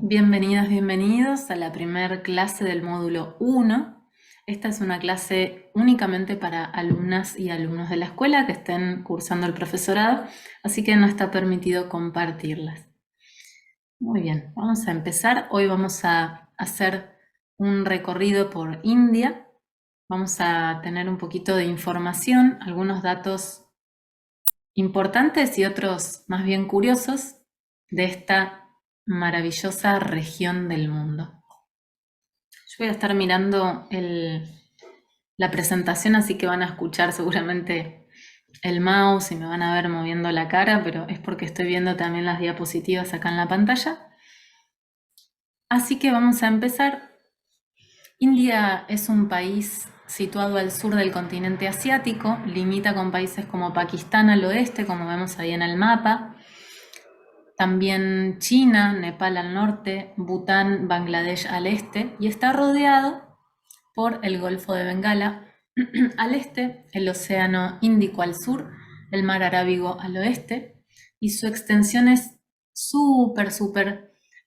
Bienvenidas, bienvenidos a la primer clase del módulo 1. Esta es una clase únicamente para alumnas y alumnos de la escuela que estén cursando el profesorado, así que no está permitido compartirlas. Muy bien, vamos a empezar. Hoy vamos a hacer un recorrido por India. Vamos a tener un poquito de información, algunos datos importantes y otros más bien curiosos de esta maravillosa región del mundo. Yo voy a estar mirando la presentación, así que van a escuchar seguramente el mouse y me van a ver moviendo la cara, pero es porque estoy viendo también las diapositivas acá en la pantalla. Así que vamos a empezar. India es un país situado al sur del continente asiático, limita con países como Pakistán al oeste, como vemos ahí en el mapa, también China, Nepal al norte, Bután, Bangladesh al este, y está rodeado por el Golfo de Bengala al este, el Océano Índico al sur, el Mar Arábigo al oeste, y su extensión es súper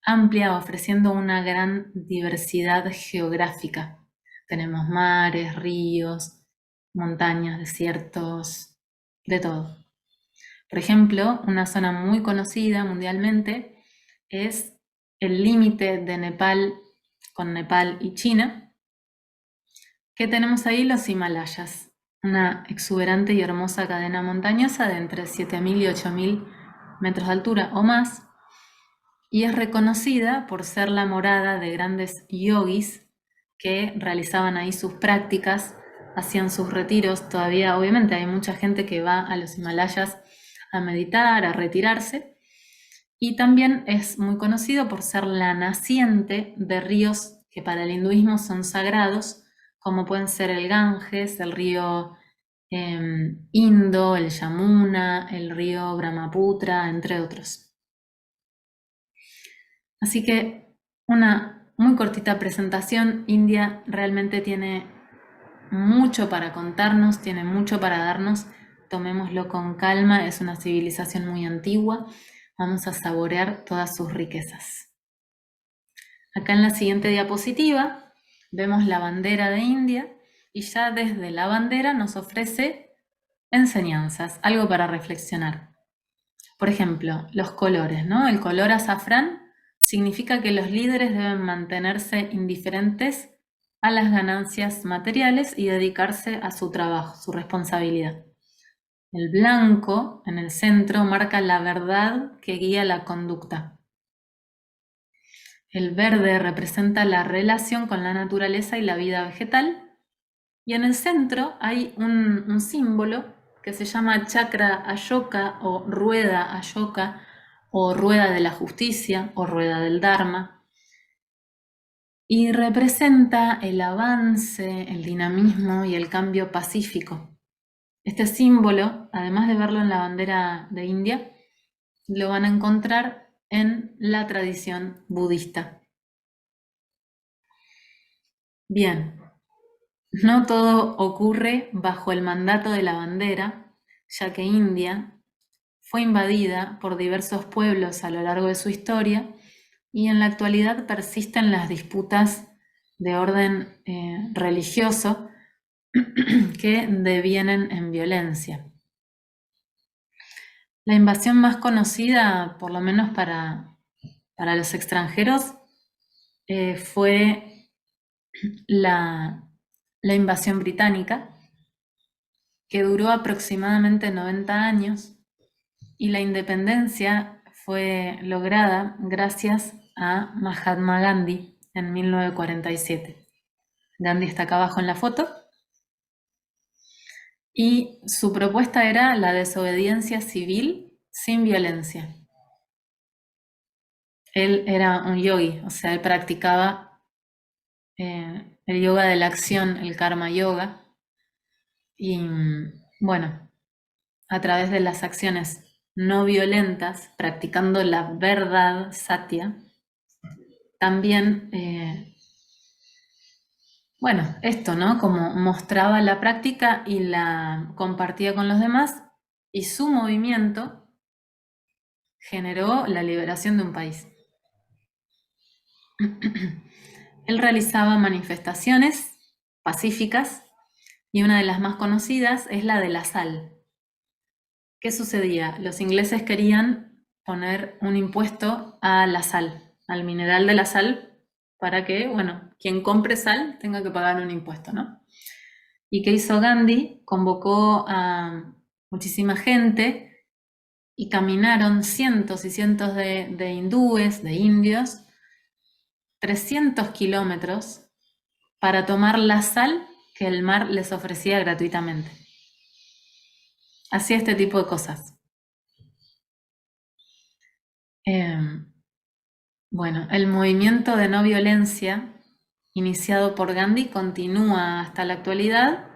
amplia, ofreciendo una gran diversidad geográfica. Tenemos mares, ríos, montañas, desiertos, de todo. Por ejemplo, una zona muy conocida mundialmente es el límite de Nepal con Nepal y China, que tenemos ahí los Himalayas, una exuberante y hermosa cadena montañosa de entre 7.000 y 8.000 metros de altura o más, y es reconocida por ser la morada de grandes yogis que realizaban ahí sus prácticas, hacían sus retiros. Todavía, obviamente, hay mucha gente que va a los Himalayas a meditar, a retirarse, y también es muy conocido por ser la naciente de ríos que para el hinduismo son sagrados, como pueden ser el Ganges, el río Indo, el Yamuna, el río Brahmaputra, entre otros. Así que una muy cortita presentación. India realmente tiene mucho para contarnos, tiene mucho para darnos. Tomémoslo con calma, es una civilización muy antigua. Vamos a saborear todas sus riquezas. Acá en la siguiente diapositiva vemos la bandera de India y ya desde la bandera nos ofrece enseñanzas, algo para reflexionar. Por ejemplo, los colores, ¿no? El color azafrán significa que los líderes deben mantenerse indiferentes a las ganancias materiales y dedicarse a su trabajo, su responsabilidad. El blanco en el centro marca la verdad que guía la conducta. El verde representa la relación con la naturaleza y la vida vegetal. Y en el centro hay un símbolo que se llama chakra Ashoka o rueda Ashoka o rueda de la justicia o rueda del Dharma. Y representa el avance, el dinamismo y el cambio pacífico. Este símbolo, además de verlo en la bandera de India, lo van a encontrar en la tradición budista. Bien, no todo ocurre bajo el mandato de la bandera, ya que India fue invadida por diversos pueblos a lo largo de su historia y en la actualidad persisten las disputas de orden religioso que devienen en violencia. La invasión más conocida, por lo menos para los extranjeros, fue la invasión británica, que duró aproximadamente 90 años, y la independencia fue lograda gracias a Mahatma Gandhi en 1947. Gandhi está acá abajo en la foto, y su propuesta era la desobediencia civil sin violencia. Él era un yogi, o sea, él practicaba el yoga de la acción, el karma yoga, y bueno, a través de las acciones no violentas, practicando la verdad satya, también, bueno, esto, ¿no? Como mostraba la práctica y la compartía con los demás, y su movimiento generó la liberación de un país. Él realizaba manifestaciones pacíficas y una de las más conocidas es la de la sal. ¿Qué sucedía? Los ingleses querían poner un impuesto a la sal, al mineral de la sal, para que, bueno, quien compre sal tenga que pagar un impuesto, ¿no? ¿Y qué hizo Gandhi? Convocó a muchísima gente y caminaron cientos y cientos de hindúes, de indios, 300 kilómetros para tomar la sal que el mar les ofrecía gratuitamente. Hacía este tipo de cosas. Bueno, el movimiento de no violencia iniciado por Gandhi continúa hasta la actualidad,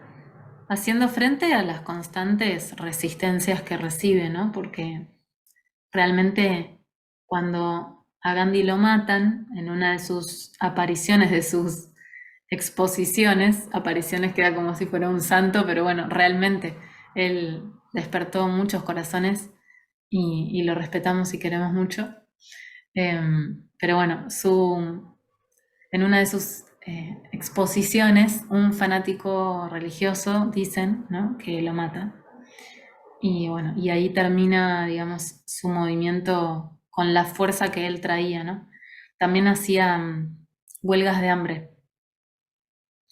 haciendo frente a las constantes resistencias que recibe, ¿no? Porque realmente cuando a Gandhi lo matan en una de sus apariciones, de sus exposiciones, apariciones queda como si fuera un santo, pero bueno, realmente él despertó muchos corazones y lo respetamos y queremos mucho. Pero bueno, en una de sus exposiciones, un fanático religioso, dicen, ¿no?, que lo mata. Y bueno, y ahí termina, digamos, su movimiento con la fuerza que él traía, ¿no? También hacía huelgas de hambre,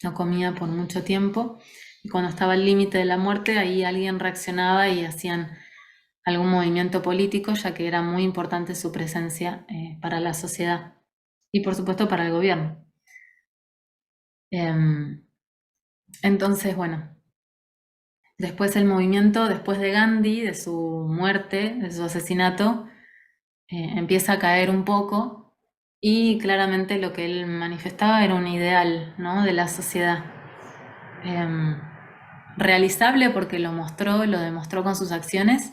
no comía por mucho tiempo, y cuando estaba al límite de la muerte, ahí alguien reaccionaba y hacían algún movimiento político, ya que era muy importante su presencia para la sociedad y por supuesto para el gobierno. Em, entonces, bueno, después el movimiento, después de Gandhi, de su muerte, de su asesinato, empieza a caer un poco y claramente lo que él manifestaba era un ideal, ¿no?, de la sociedad. Em, Realizable porque lo mostró, lo demostró con sus acciones,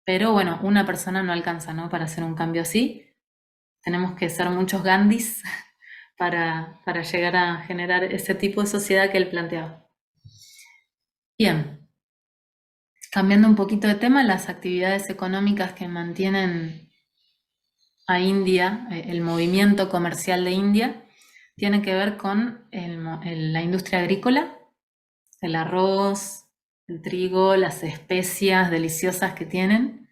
pero bueno, una persona no alcanza, ¿no?, para hacer un cambio así. Tenemos que ser muchos Gandhis para llegar a generar ese tipo de sociedad que él planteaba. Bien, cambiando un poquito de tema, las actividades económicas que mantienen a India, el movimiento comercial de India, tiene que ver con la industria agrícola, el arroz, el trigo, las especias deliciosas que tienen.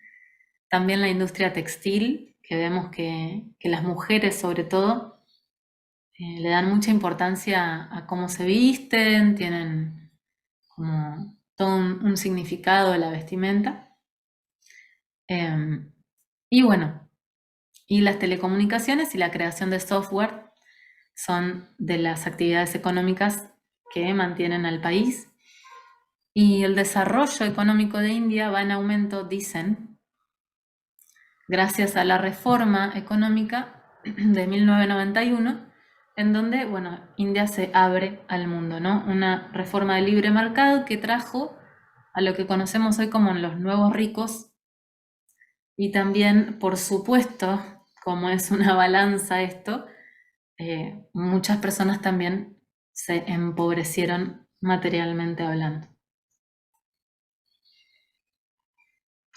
También la industria textil, que vemos que las mujeres sobre todo le dan mucha importancia a cómo se visten, tienen como todo un significado de la vestimenta. Y bueno, y las telecomunicaciones y la creación de software son de las actividades económicas que mantienen al país. Y el desarrollo económico de India va en aumento, dicen, gracias a la reforma económica de 1991, en donde, bueno, India se abre al mundo, ¿no? Una reforma de libre mercado que trajo a lo que conocemos hoy como los nuevos ricos y también, por supuesto, como es una balanza esto, muchas personas también se empobrecieron materialmente hablando.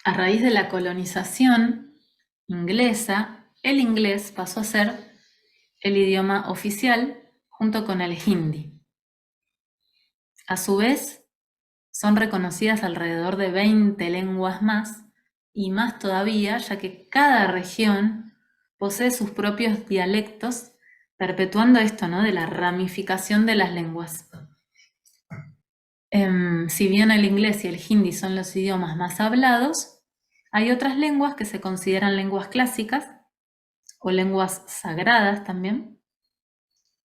A raíz de la colonización inglesa, el inglés pasó a ser el idioma oficial junto con el hindi. A su vez, son reconocidas alrededor de 20 lenguas más y más todavía, ya que cada región posee sus propios dialectos, perpetuando esto, ¿no?, de la ramificación de las lenguas. Si bien el inglés y el hindi son los idiomas más hablados, hay otras lenguas que se consideran lenguas clásicas o lenguas sagradas también,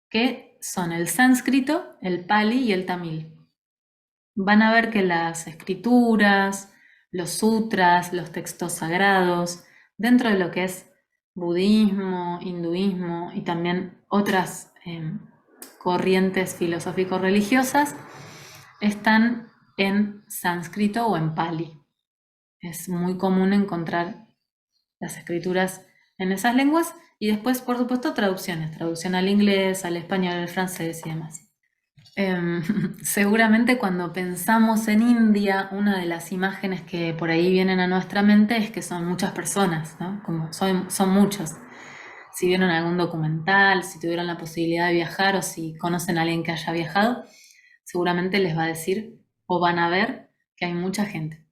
que son el sánscrito, el pali y el tamil. Van a ver que las escrituras, los sutras, los textos sagrados, dentro de lo que es budismo, hinduismo y también otras corrientes filosófico-religiosas, están en sánscrito o en pali. Es muy común encontrar las escrituras en esas lenguas y después, por supuesto, traducción al inglés, al español, al francés y demás. Seguramente cuando pensamos en India, una de las imágenes que por ahí vienen a nuestra mente es que son muchas personas, ¿no? Como son muchos. si vieron algún documental, si tuvieron la posibilidad de viajar o si conocen a alguien que haya viajado, seguramente les va a decir o van a ver que hay mucha gente.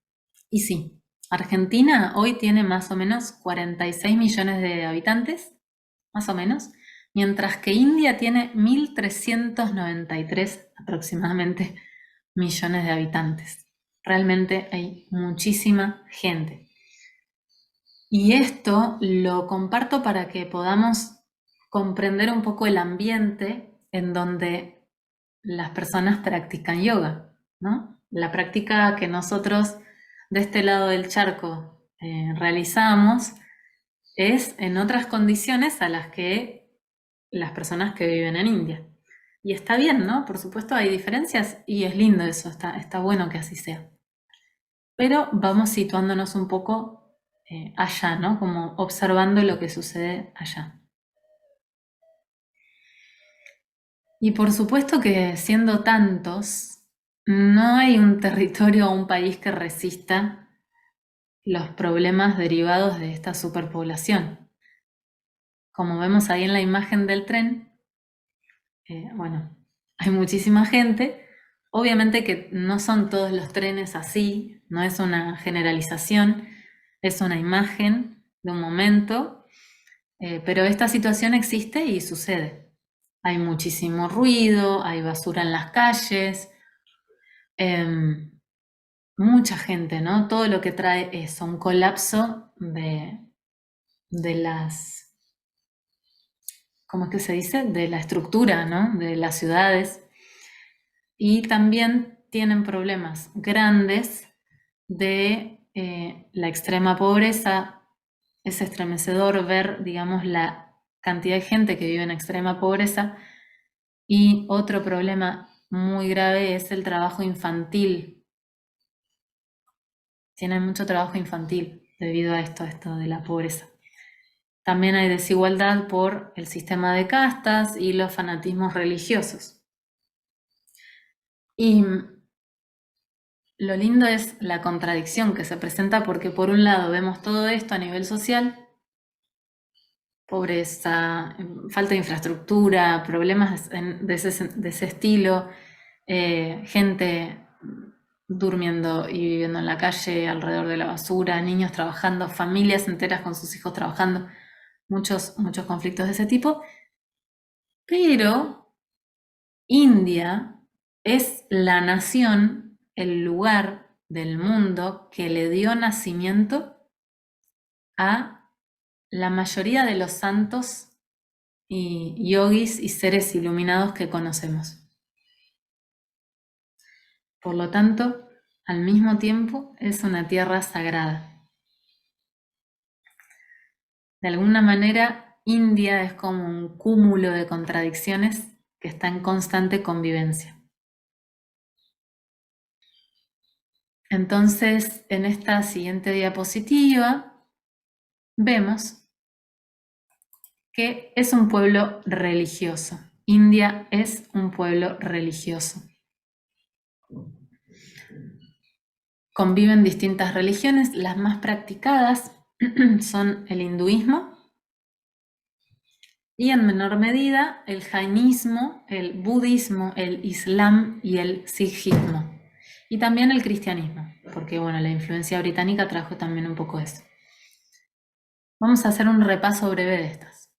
Y sí, Argentina hoy tiene más o menos 46 millones de habitantes, más o menos, mientras que India tiene 1.393 aproximadamente millones de habitantes. Realmente hay muchísima gente. Y esto lo comparto para que podamos comprender un poco el ambiente en donde las personas practican yoga, ¿no? La práctica que nosotros de este lado del charco realizamos es en otras condiciones a las que las personas que viven en India. Y está bien, ¿no? Por supuesto hay diferencias y es lindo eso, está bueno que así sea. Pero vamos situándonos un poco allá, ¿no? Como observando lo que sucede allá. Y por supuesto que siendo tantos, no hay un territorio o un país que resista los problemas derivados de esta superpoblación. Como vemos ahí en la imagen del tren, bueno, hay muchísima gente. Obviamente que no son todos los trenes así, no es una generalización, es una imagen de un momento, pero esta situación existe y sucede. Hay muchísimo ruido, hay basura en las calles, mucha gente, ¿no? Todo lo que trae eso, un colapso de las, ¿cómo es que se dice? De la estructura, ¿no? De las ciudades. Y también tienen problemas grandes de la extrema pobreza. Es estremecedor ver, digamos, la cantidad de gente que vive en extrema pobreza. Y otro problema muy grave es el trabajo infantil. Tienen mucho trabajo infantil debido a esto de la pobreza. También hay desigualdad por el sistema de castas y los fanatismos religiosos. Y lo lindo es la contradicción que se presenta porque por un lado vemos todo esto a nivel social, pobreza, falta de infraestructura, problemas de ese estilo, gente durmiendo y viviendo en la calle alrededor de la basura, niños trabajando, familias enteras con sus hijos trabajando, muchos conflictos de ese tipo. Pero India es la nación, el lugar del mundo que le dio nacimiento a la mayoría de los santos y yogis y seres iluminados que conocemos. Por lo tanto, al mismo tiempo es una tierra sagrada. De alguna manera, India es como un cúmulo de contradicciones que está en constante convivencia. Entonces, en esta siguiente diapositiva, vemos que es un pueblo religioso. India es un pueblo religioso. Conviven distintas religiones, las más practicadas son el hinduismo y en menor medida el jainismo, el budismo, el islam y el sikhismo. Y también el cristianismo, porque bueno, la influencia británica trajo también un poco eso. Vamos a hacer un repaso breve de estas.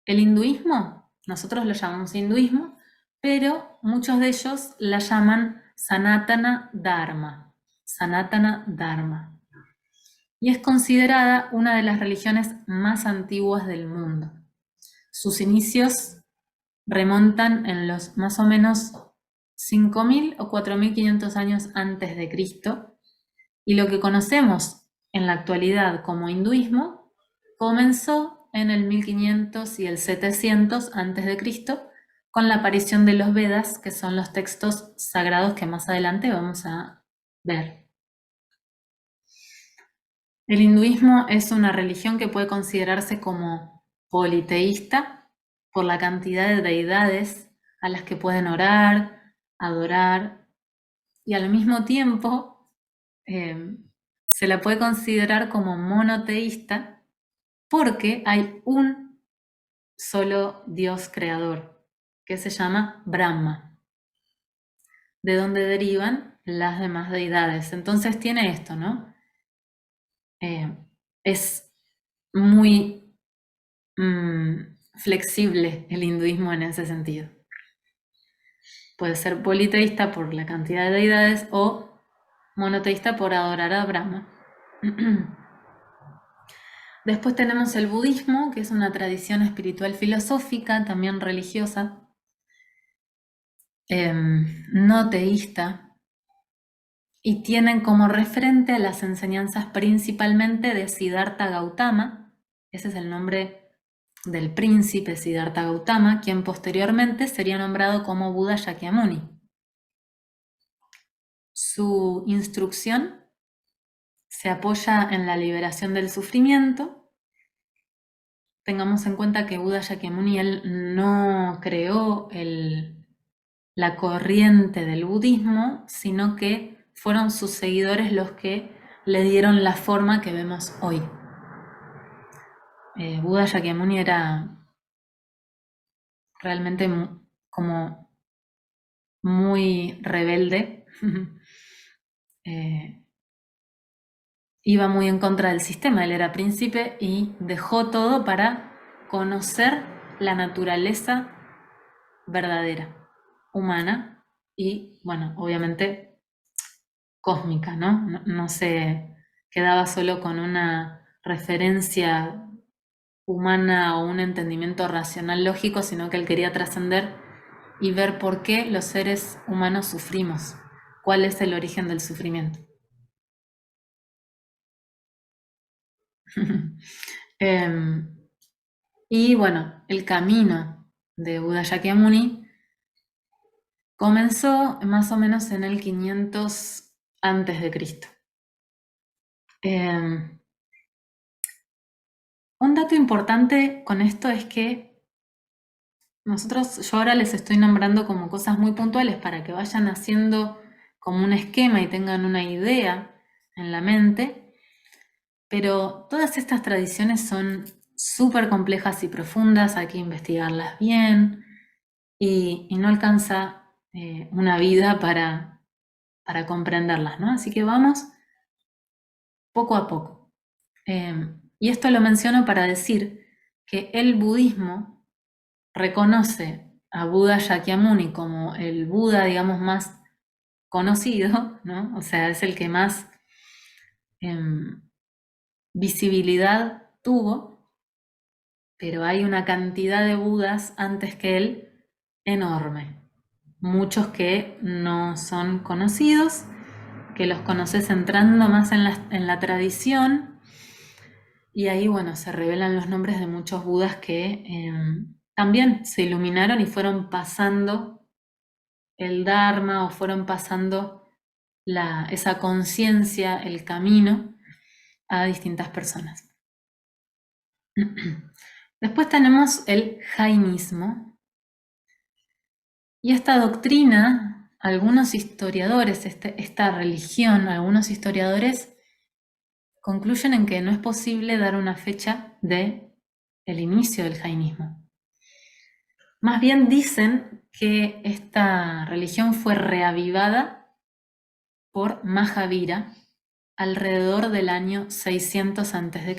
El hinduismo, nosotros lo llamamos hinduismo, pero muchos de ellos la llaman Sanatana Dharma. Sanatana Dharma. Y es considerada una de las religiones más antiguas del mundo. Sus inicios remontan en los más o menos 5.000 o 4.500 años antes de Cristo, y lo que conocemos en la actualidad como hinduismo comenzó en el 1500 y el 700 antes de Cristo con la aparición de los Vedas, que son los textos sagrados que más adelante vamos a ver. El hinduismo es una religión que puede considerarse como politeísta por la cantidad de deidades a las que pueden orar, adorar, y al mismo tiempo se la puede considerar como monoteísta porque hay un solo Dios creador, que se llama Brahma, de donde derivan las demás deidades. Entonces tiene esto, ¿no? Es muy flexible el hinduismo en ese sentido. Puede ser politeísta por la cantidad de deidades o monoteísta por adorar a Brahma. Después tenemos el budismo, que es una tradición espiritual filosófica, también religiosa, no teísta, y tienen como referente las enseñanzas principalmente de Siddhartha Gautama. Ese es el nombre del príncipe Siddhartha Gautama, quien posteriormente sería nombrado como Buda Shakyamuni. Su instrucción se apoya en la liberación del sufrimiento. Tengamos en cuenta que Buda Shakyamuni él no creó la corriente del budismo, sino que fueron sus seguidores los que le dieron la forma que vemos hoy. Buda Shakyamuni era realmente como muy rebelde, iba muy en contra del sistema, él era príncipe y dejó todo para conocer la naturaleza verdadera, humana y, bueno, obviamente cósmica, ¿no? No se quedaba solo con una referencia humana o un entendimiento racional lógico, sino que él quería trascender y ver por qué los seres humanos sufrimos, cuál es el origen del sufrimiento. Y bueno, el camino de Buda Shakyamuni comenzó más o menos en el 500 antes de Cristo. Un dato importante con esto es que yo ahora les estoy nombrando como cosas muy puntuales para que vayan haciendo como un esquema y tengan una idea en la mente, pero todas estas tradiciones son súper complejas y profundas, hay que investigarlas bien y no alcanza una vida para comprenderlas, ¿no? Así que vamos poco a poco. Y esto lo menciono para decir que el budismo reconoce a Buda Shakyamuni como el Buda, digamos, más conocido, ¿no? O sea, es el que más visibilidad tuvo, pero hay una cantidad de Budas antes que él enorme. Muchos que no son conocidos, que los conoces entrando más en la tradición, y ahí, bueno, se revelan los nombres de muchos Budas que también se iluminaron y fueron pasando el Dharma o fueron pasando esa conciencia, el camino a distintas personas. Después tenemos el jainismo. Y esta doctrina, algunos historiadores, esta religión, algunos historiadores concluyen en que no es posible dar una fecha de el inicio del jainismo. Más bien dicen que esta religión fue reavivada por Mahavira alrededor del año 600 a.C.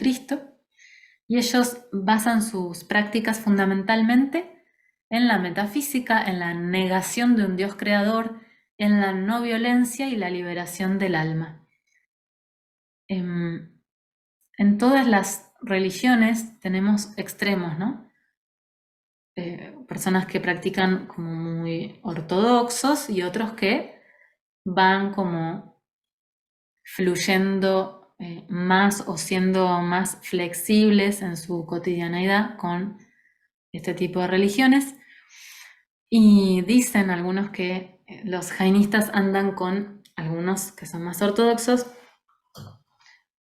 y ellos basan sus prácticas fundamentalmente en la metafísica, en la negación de un Dios creador, en la no violencia y la liberación del alma. En todas las religiones tenemos extremos, ¿no? Personas que practican como muy ortodoxos y otros que van como fluyendo más o siendo más flexibles en su cotidianeidad con este tipo de religiones. Y dicen algunos que los jainistas andan con algunos que son más ortodoxos,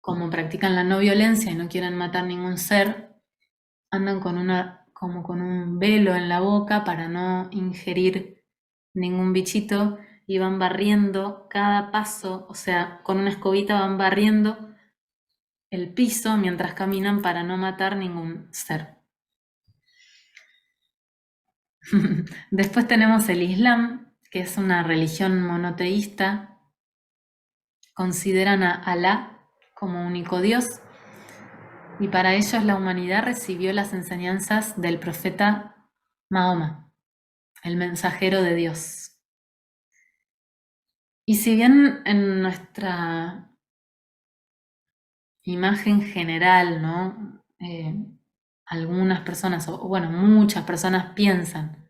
como practican la no violencia y no quieren matar ningún ser, andan como con un velo en la boca para no ingerir ningún bichito y van barriendo cada paso, o sea, con una escobita van barriendo el piso mientras caminan para no matar ningún ser. Después tenemos el Islam, que es una religión monoteísta. Consideran a Alá como único Dios y para ellos la humanidad recibió las enseñanzas del profeta Mahoma, el mensajero de Dios. Y si bien en nuestra imagen general, ¿no? Algunas personas, o bueno, muchas personas piensan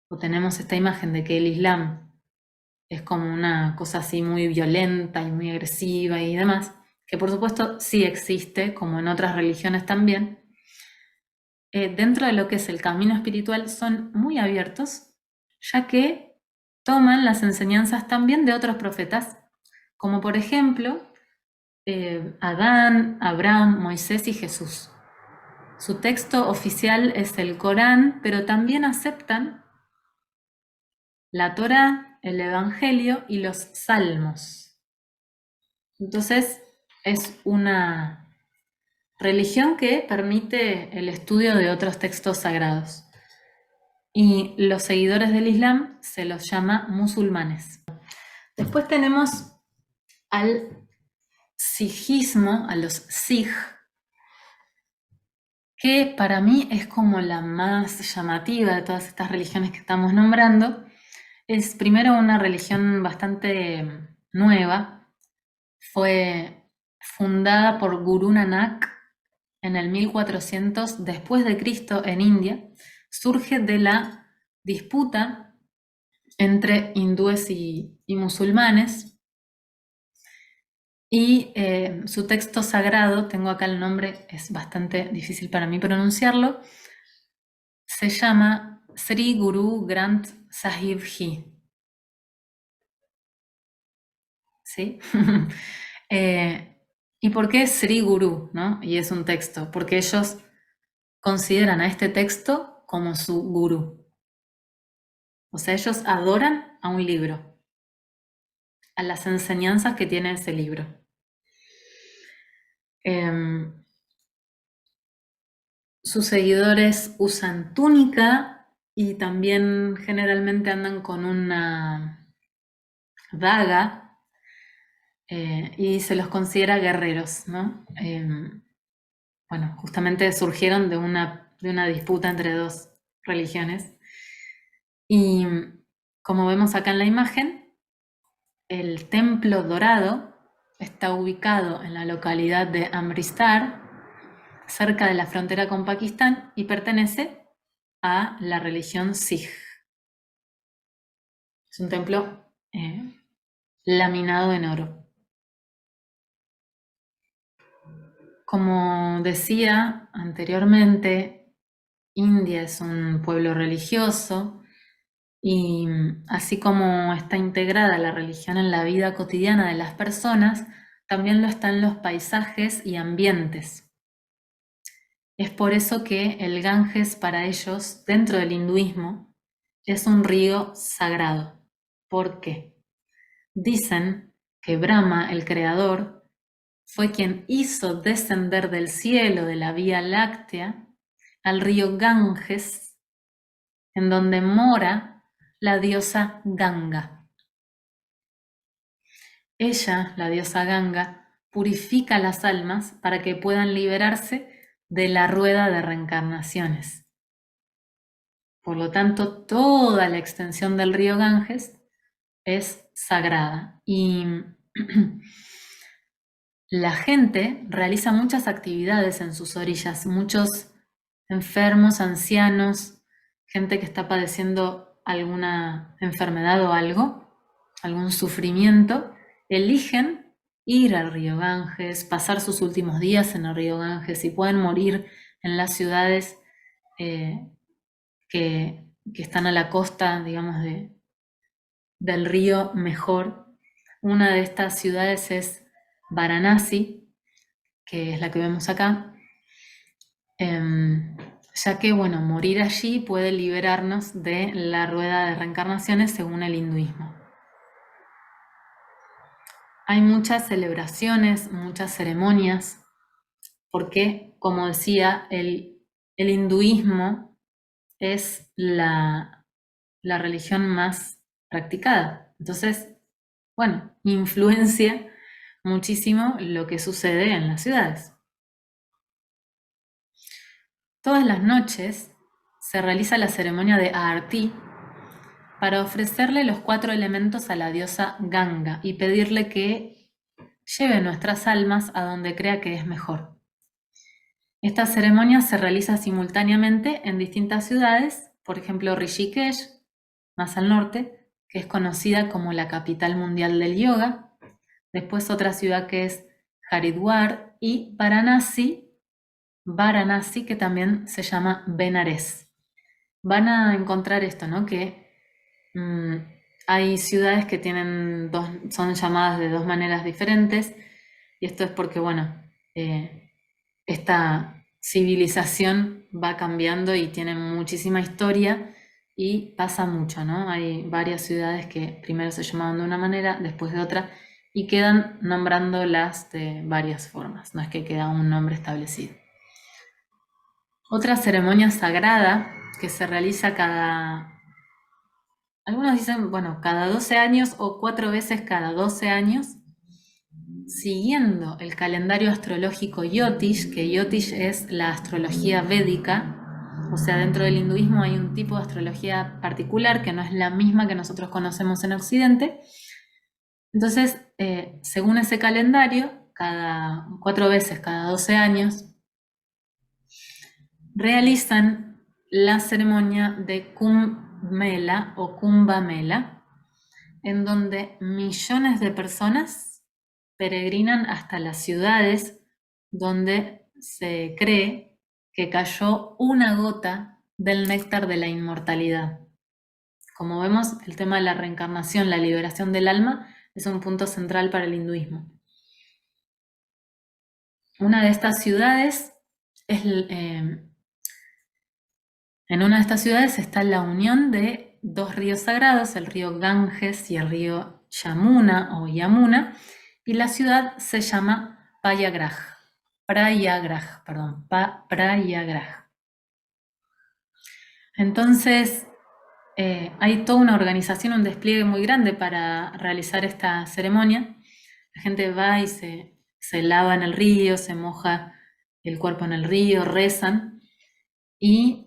o tenemos esta imagen de que el Islam es como una cosa así muy violenta y muy agresiva y demás, que por supuesto sí existe, como en otras religiones también. Dentro de lo que es el camino espiritual son muy abiertos, ya que toman las enseñanzas también de otros profetas, como por ejemplo Adán, Abraham, Moisés y Jesús. Su texto oficial es el Corán, pero también aceptan la Torá, el Evangelio y los Salmos. Entonces, es una religión que permite el estudio de otros textos sagrados. Y los seguidores del Islam se los llama musulmanes. Después tenemos al sijismo, a los sij, que para mí es como la más llamativa de todas estas religiones que estamos nombrando. Es primero una religión bastante nueva. Fue fundada por Guru Nanak en el 1400 después de Cristo en India. Surge de la disputa entre hindúes y musulmanes. Y su texto sagrado, tengo acá el nombre, es bastante difícil para mí pronunciarlo, se llama Sri Guru Granth Sahib Ji. ¿Sí? ¿Y por qué Sri Guru, ¿no? Y es un texto, porque ellos consideran a este texto como su gurú. O sea, ellos adoran a un libro, a las enseñanzas que tiene ese libro. Sus seguidores usan túnica y también generalmente andan con una daga y se los considera guerreros, ¿no? Bueno, justamente surgieron de una disputa entre dos religiones. Y como vemos acá en la imagen, el templo dorado está ubicado en la localidad de Amritsar, cerca de la frontera con Pakistán, y pertenece a la religión Sikh. Es un templo laminado en oro. Como decía anteriormente, India es un pueblo religioso y así como está integrada la religión en la vida cotidiana de las personas, también lo están los paisajes y ambientes. Es por eso que el Ganges para ellos, dentro del hinduismo, es un río sagrado. ¿Por qué? Dicen que Brahma, el creador, fue quien hizo descender del cielo de la Vía Láctea al río Ganges, en donde mora la diosa Ganga. Ella, la diosa Ganga, purifica las almas para que puedan liberarse de la rueda de reencarnaciones. Por lo tanto, toda la extensión del río Ganges es sagrada y la gente realiza muchas actividades en sus orillas, muchos enfermos, ancianos, gente que está padeciendo alguna enfermedad o algo, algún sufrimiento, eligen ir al río Ganges, pasar sus últimos días en el río Ganges y pueden morir en las ciudades que están a la costa, digamos, del río mejor. Una de estas ciudades es Varanasi, que es la que vemos acá, ya que, bueno, morir allí puede liberarnos de la rueda de reencarnaciones según el hinduismo. Hay muchas celebraciones, muchas ceremonias, porque, como decía, el hinduismo es la religión más practicada. Entonces, bueno, influencia muchísimo lo que sucede en las ciudades. Todas las noches se realiza la ceremonia de Aarti para ofrecerle los 4 elementos a la diosa Ganga y pedirle que lleve nuestras almas a donde crea que es mejor. Esta ceremonia se realiza simultáneamente en distintas ciudades, por ejemplo Rishikesh, más al norte, que es conocida como la capital mundial del yoga, después otra ciudad que es Haridwar y Varanasi, que también se llama Benares. Van a encontrar esto, ¿no? Que hay ciudades que son llamadas de 2 maneras diferentes, y esto es porque, bueno, esta civilización va cambiando y tiene muchísima historia y pasa mucho, ¿no? Hay varias ciudades que primero se llamaban de una manera, después de otra, y quedan nombrándolas de varias formas, no es que queda un nombre establecido. Otra ceremonia sagrada que se realiza algunos dicen, bueno, cada 12 años o 4 veces cada 12 años, siguiendo el calendario astrológico Yotish, que Yotish es la astrología védica, o sea, dentro del hinduismo hay un tipo de astrología particular que no es la misma que nosotros conocemos en Occidente. Entonces, según ese calendario, cada 4 veces cada 12 años, realizan la ceremonia de Kumbh Mela o Kumbha Mela, en donde millones de personas peregrinan hasta las ciudades donde se cree que cayó una gota del néctar de la inmortalidad. Como vemos, el tema de la reencarnación, la liberación del alma, es un punto central para el hinduismo. Una de estas ciudades en una de estas ciudades está la unión de 2 ríos sagrados, el río Ganges y el río Yamuna, y la ciudad se llama Prayagraj. Entonces, hay toda una organización, un despliegue muy grande para realizar esta ceremonia. La gente va y se lava en el río, se moja el cuerpo en el río, rezan y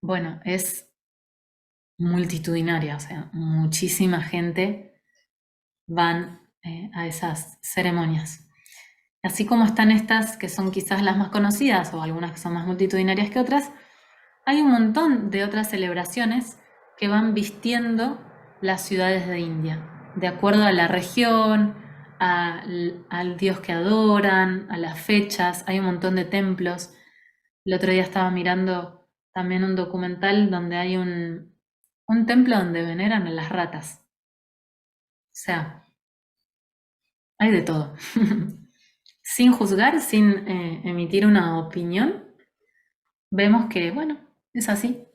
bueno, es multitudinaria, o sea, muchísima gente van a esas ceremonias. Así como están estas que son quizás las más conocidas o algunas que son más multitudinarias que otras, hay un montón de otras celebraciones que van vistiendo las ciudades de India, de acuerdo a la región, al dios que adoran, a las fechas. Hay un montón de templos. El otro día estaba mirando también un documental donde hay un templo donde veneran a las ratas. O sea, hay de todo. Sin juzgar, sin emitir una opinión, vemos que, bueno, es así.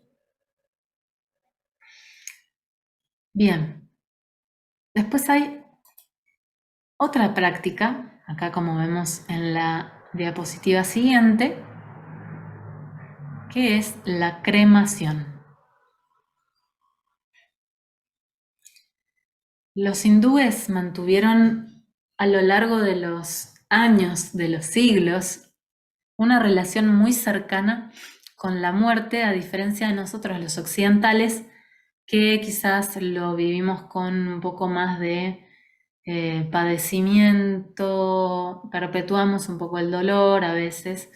Bien. Después hay otra práctica, acá como vemos en la diapositiva siguiente, que es la cremación. Los hindúes mantuvieron a lo largo de los años, de los siglos, una relación muy cercana con la muerte, a diferencia de nosotros los occidentales, que quizás lo vivimos con un poco más de padecimiento, perpetuamos un poco el dolor a veces.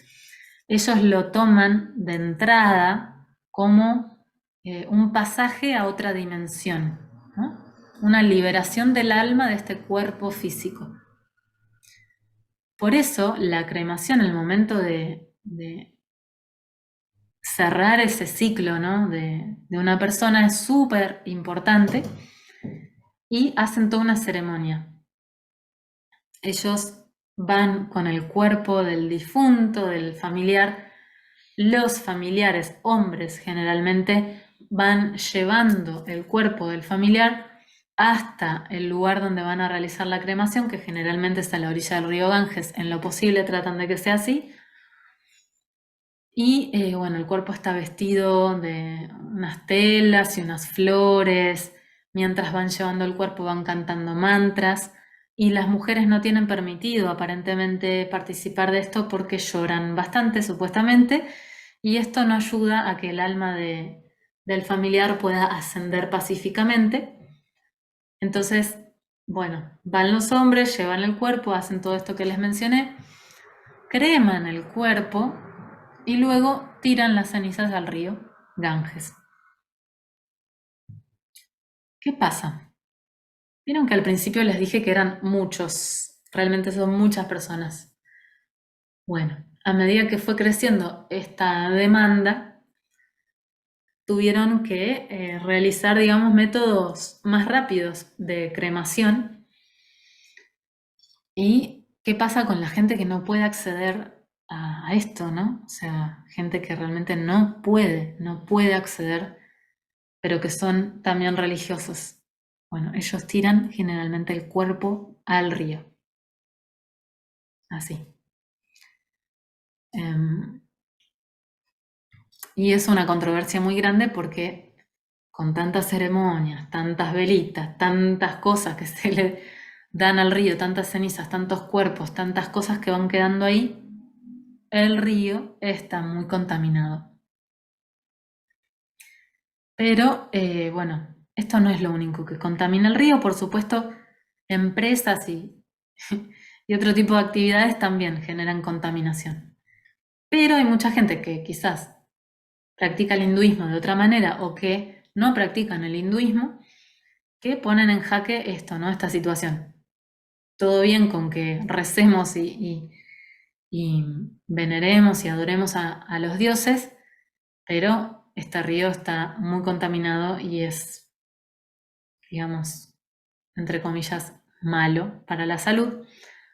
Ellos lo toman de entrada como un pasaje a otra dimensión, ¿no? Una liberación del alma de este cuerpo físico. Por eso la cremación, el momento de cerrar ese ciclo, ¿no? de una persona es súper importante y hacen toda una ceremonia. Ellos van con el cuerpo del difunto, del familiar. Los familiares, hombres generalmente, van llevando el cuerpo del familiar hasta el lugar donde van a realizar la cremación, que generalmente está a la orilla del río Ganges. En lo posible tratan de que sea así. Y bueno, el cuerpo está vestido de unas telas y unas flores. Mientras van llevando el cuerpo van cantando mantras. Y las mujeres no tienen permitido aparentemente participar de esto porque lloran bastante, supuestamente. Y esto no ayuda a que el alma del familiar pueda ascender pacíficamente. Entonces, bueno, van los hombres, llevan el cuerpo, hacen todo esto que les mencioné, creman el cuerpo y luego tiran las cenizas al río Ganges. ¿Qué pasa? Vieron que al principio les dije que eran muchos, realmente son muchas personas. Bueno, a medida que fue creciendo esta demanda, tuvieron que realizar, digamos, métodos más rápidos de cremación. ¿Y qué pasa con la gente que no puede acceder a esto, ¿no? O sea, gente que realmente no puede acceder, pero que son también religiosos. Bueno, ellos tiran generalmente el cuerpo al río, así. Em, y es una controversia muy grande porque con tantas ceremonias, tantas velitas, tantas cosas que se le dan al río, tantas cenizas, tantos cuerpos, tantas cosas que van quedando ahí, el río está muy contaminado. Pero bueno, esto no es lo único que contamina el río. Por supuesto, empresas y otro tipo de actividades también generan contaminación. Pero hay mucha gente que quizás practica el hinduismo de otra manera o que no practican el hinduismo que ponen en jaque esto, ¿no? Esta situación. Todo bien con que recemos y veneremos y adoremos a los dioses, pero este río está muy contaminado y es, digamos, entre comillas, malo para la salud,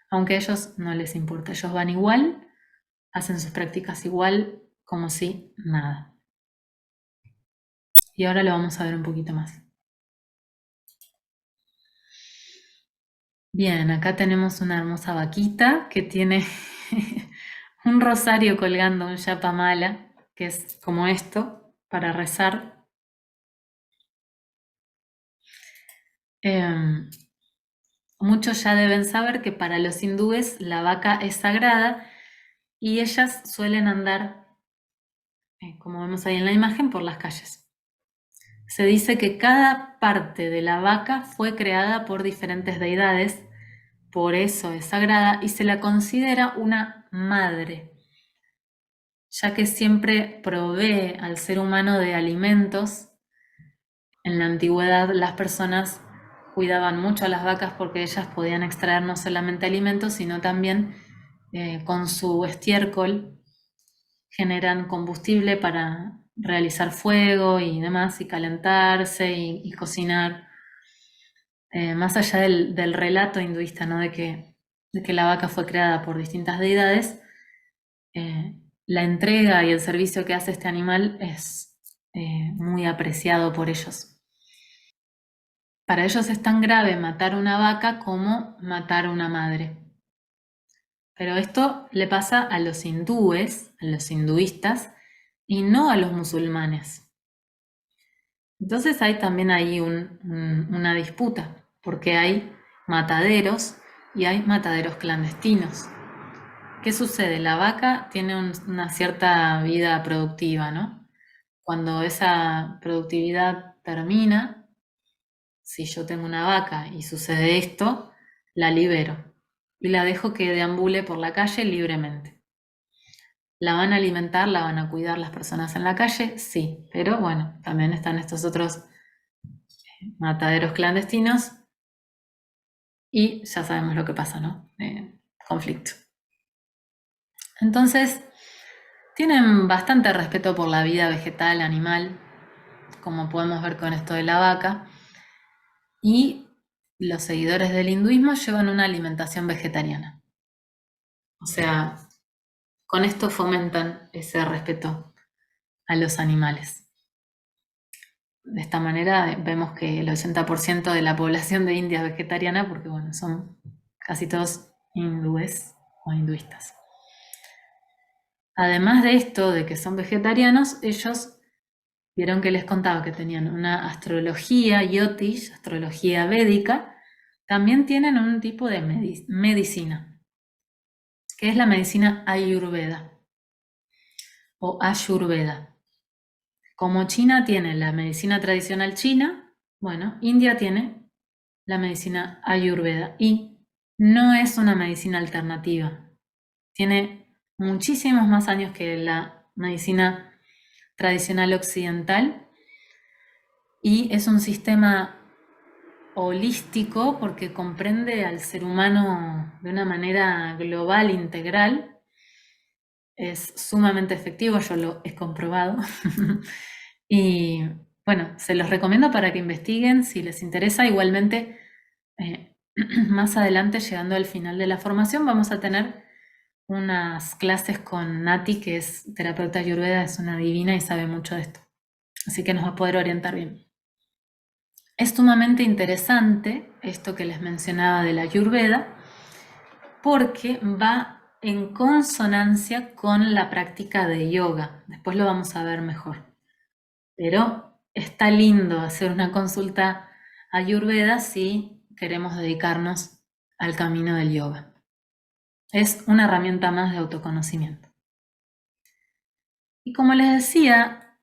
aunque a ellos no les importa. Ellos van igual, hacen sus prácticas igual, como si nada. Y ahora lo vamos a ver un poquito más. Bien, acá tenemos una hermosa vaquita que tiene un rosario colgando, un yapamala, que es como esto, para rezar. Em, Muchos ya deben saber que para los hindúes la vaca es sagrada y ellas suelen andar, como vemos ahí en la imagen, por las calles. Se dice que cada parte de la vaca fue creada por diferentes deidades, por eso es sagrada y se la considera una madre, ya que siempre provee al ser humano de alimentos. En la antigüedad las personas cuidaban mucho a las vacas porque ellas podían extraer no solamente alimentos, sino también con su estiércol generan combustible para realizar fuego y demás, y calentarse y cocinar. Más allá del relato hinduista, ¿no? De que la vaca fue creada por distintas deidades, la entrega y el servicio que hace este animal es muy apreciado por ellos. Para ellos es tan grave matar una vaca como matar una madre. Pero esto le pasa a los hindúes, a los hinduistas, y no a los musulmanes. Entonces hay también ahí una disputa, porque hay mataderos y hay mataderos clandestinos. ¿Qué sucede? La vaca tiene una cierta vida productiva, ¿no? Cuando esa productividad termina, si yo tengo una vaca y sucede esto, la libero y la dejo que deambule por la calle libremente. ¿La van a alimentar, la van a cuidar las personas en la calle? Sí, pero bueno, también están estos otros mataderos clandestinos y ya sabemos lo que pasa, ¿no? Conflicto. Entonces, tienen bastante respeto por la vida vegetal, animal, como podemos ver con esto de la vaca, y los seguidores del hinduismo llevan una alimentación vegetariana. O sea, con esto fomentan ese respeto a los animales. De esta manera vemos que el 80% de la población de India es vegetariana porque, bueno, son casi todos hindúes o hinduistas. Además de esto, de que son vegetarianos, ellos vieron que les contaba que tenían una astrología yotish, astrología védica, también tienen un tipo de medicina, que es la medicina ayurveda o ayurveda. Como China tiene la medicina tradicional china, bueno, India tiene la medicina ayurveda y no es una medicina alternativa. Tiene muchísimos más años que la medicina tradicional occidental y es un sistema holístico porque comprende al ser humano de una manera global, integral. Es sumamente efectivo, yo lo he comprobado. Y bueno, se los recomiendo para que investiguen si les interesa. Igualmente, más adelante, llegando al final de la formación, vamos a tener unas clases con Nati, que es terapeuta ayurveda, es una divina y sabe mucho de esto. Así que nos va a poder orientar bien. Es sumamente interesante esto que les mencionaba de la ayurveda, porque va en consonancia con la práctica de yoga. Después lo vamos a ver mejor. Pero está lindo hacer una consulta ayurveda si queremos dedicarnos al camino del yoga. Es una herramienta más de autoconocimiento. Y como les decía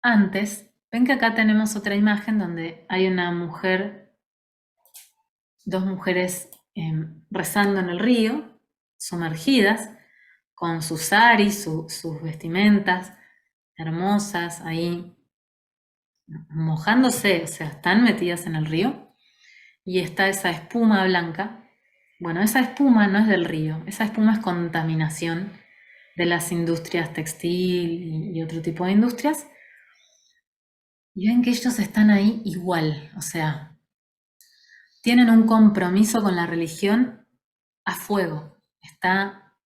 antes, ven que acá tenemos otra imagen donde hay una mujer, dos mujeres rezando en el río, sumergidas, con sus saris, sus vestimentas hermosas, ahí mojándose, o sea, están metidas en el río. Y está esa espuma blanca. Bueno, esa espuma no es del río, esa espuma es contaminación de las industrias textil y otro tipo de industrias. Y ven que ellos están ahí igual, o sea, tienen un compromiso con la religión a fuego. Está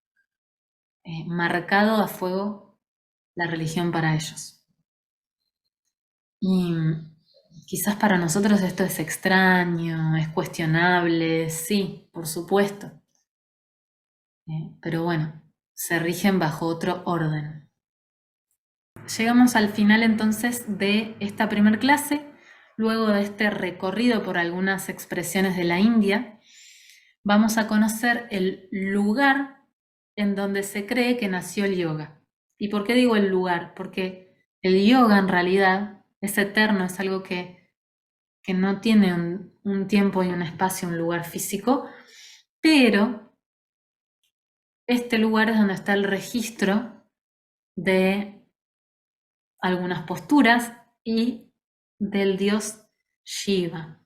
marcado a fuego la religión para ellos. Y quizás para nosotros esto es extraño, es cuestionable, sí, por supuesto. Pero bueno, se rigen bajo otro orden. Llegamos al final entonces de esta primer clase. Luego de este recorrido por algunas expresiones de la India, vamos a conocer el lugar en donde se cree que nació el yoga. ¿Y por qué digo el lugar? Porque el yoga en realidad es eterno, es algo que no tiene un tiempo y un espacio, un lugar físico, pero este lugar es donde está el registro de algunas posturas y del dios Shiva.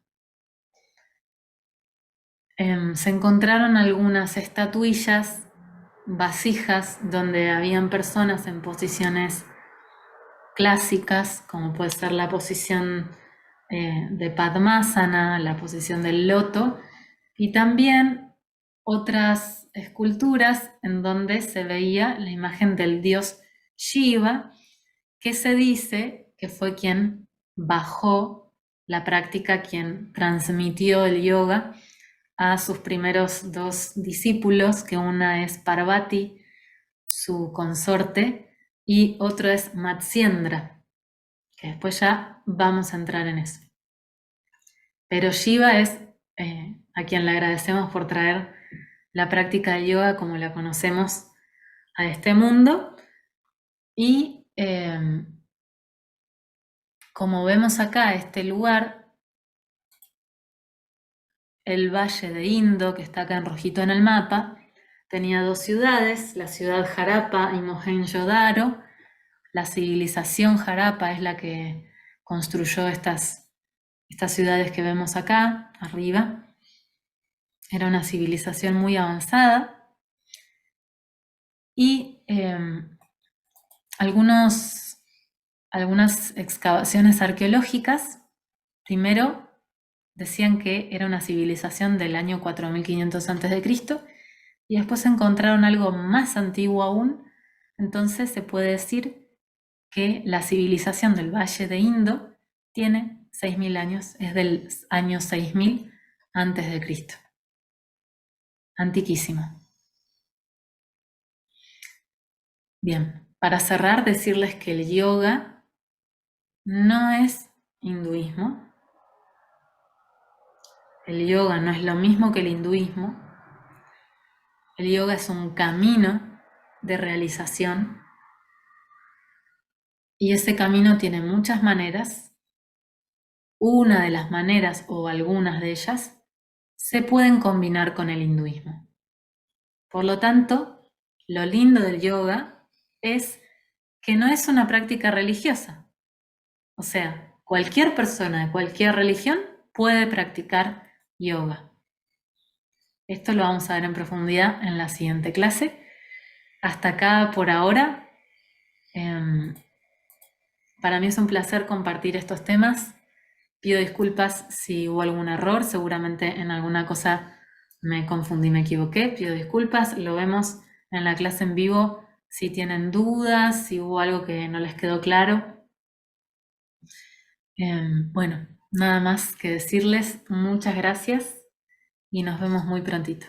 Se encontraron algunas estatuillas, vasijas, donde habían personas en posiciones clásicas, como puede ser la posición de Padmasana, la posición del loto, y también otras esculturas en donde se veía la imagen del dios Shiva, que se dice que fue quien bajó la práctica, quien transmitió el yoga a sus primeros dos discípulos, que una es Parvati, su consorte, y otro es Matsyendra, que después ya vamos a entrar en eso. Pero Shiva es a quien le agradecemos por traer la práctica del yoga como la conocemos a este mundo. Y como vemos acá, este lugar, el Valle de Indo, que está acá en rojito en el mapa, tenía dos ciudades, la ciudad Harappa y Mohenjo-Daro. La civilización Harappa es la que construyó estas ciudades que vemos acá, arriba. Era una civilización muy avanzada. Y algunas excavaciones arqueológicas, primero decían que era una civilización del año 4500 a.C. y después encontraron algo más antiguo aún. Entonces se puede decir que la civilización del Valle de Indo tiene 6000 años, es del año 6000 a.C. Antiquísimo. Bien, para cerrar, decirles que el yoga no es hinduismo. El yoga no es lo mismo que el hinduismo. El yoga es un camino de realización y ese camino tiene muchas maneras. Una de las maneras o algunas de ellas se pueden combinar con el hinduismo. Por lo tanto, lo lindo del yoga es que no es una práctica religiosa. O sea, cualquier persona de cualquier religión puede practicar yoga. Esto lo vamos a ver en profundidad en la siguiente clase. Hasta acá por ahora. Para mí es un placer compartir estos temas. Pido disculpas si hubo algún error, seguramente en alguna cosa me confundí, me equivoqué. Pido disculpas, lo vemos en la clase en vivo. Si tienen dudas, si hubo algo que no les quedó claro. Bueno, nada más que decirles muchas gracias y nos vemos muy prontito.